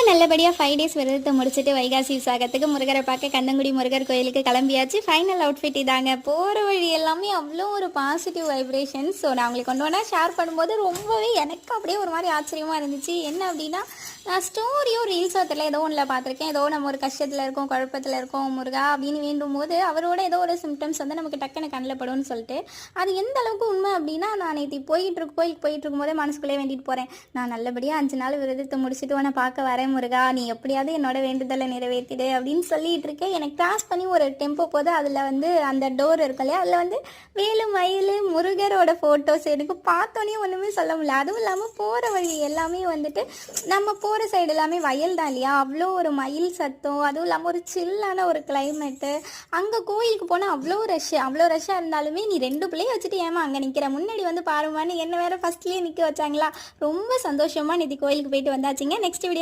நல்லபடியாக 5 டேஸ் விரதத்தை முடிச்சுட்டு வைகாசி விசாகத்துக்கு முருகரை பார்க்க கண்ணங்குடி முருகர் கோயிலுக்கு கிளம்பியாச்சு. ஃபைனல் அவுட்ஃபிட் இதாங்க. போகிற வழி எல்லாமே அவ்வளோ ஒரு பாசிட்டிவ் வைப்ரேஷன்ஸ். ஸோ நான் உங்களுக்கு கொண்டு வந்தால் ஷேர் பண்ணும்போது ரொம்பவே எனக்கு அப்படியே ஒரு மாதிரி ஆச்சரியமாக இருந்துச்சு. என்ன அப்படின்னா, நான் ஸ்டோரியோ ரீல்ஸோ தெரியல, ஏதோ ஒன்றில் பார்த்துருக்கேன். ஏதோ நம்ம ஒரு கஷ்டத்தில் இருக்கோம், குழப்பத்தில் இருக்கோம், முருகா அப்படின்னு வேண்டும் போது அவரோட ஏதோ ஒரு சிம்டம்ஸ் வந்து நமக்கு டக்குன்னு கண்ணில் படும்னு சொல்லிட்டு, அது எந்த அளவுக்கு உண்மை அப்படின்னா, நான் நேற்று கோயிலுக்கு போயிட்டு இருக்கும்போதே மனசுக்குள்ளே வேண்டிட்டு போகிறேன். நான் நல்லபடியாக 5 நாள் விரதத்தை முடிச்சுட்டு உன்னை பார்க்க வரேன் முருகா, நீ எப்படியாவது என்னோட வேண்டுதலை நிறைவேற்றிடு அப்படின்னு சொல்லிட்டு இருக்கேன். எனக்கு கிராஸ் பண்ணி ஒரு டெம்போ போது அதில் வந்து அந்த டோர் இருக்கு இல்லையா, அதில் வந்து வேலு மயில் முருகரோட ஃபோட்டோஸ் எனக்கு பார்த்தோன்னே ஒன்றுமே சொல்ல முடியல. அதுவும் இல்லாமல் போகிற வழி எல்லாமே வந்துட்டு நம்ம போகிற சைடு எல்லாமே வயல் தான் இல்லையா, அவ்வளோ ஒரு மயில் சத்தம், அதுவும் இல்லாமல் ஒரு சில்லான ஒரு கிளைமேட்டு. அங்கே கோயிலுக்கு போனால் அவ்வளோ ரஷ்ஷாக இருந்தாலுமே நீ 2 பிள்ளையை வச்சுட்டு ஏமா அங்கே நிற்கிற, முன்னாடி வந்து பாருமான்னு என்ன வேறு ஃபஸ்ட்லேயே நிற்க வச்சாங்களா. ரொம்ப சந்தோஷமாக நேற்று கோயிலுக்கு போயிட்டு வந்தாச்சுங்க. Next video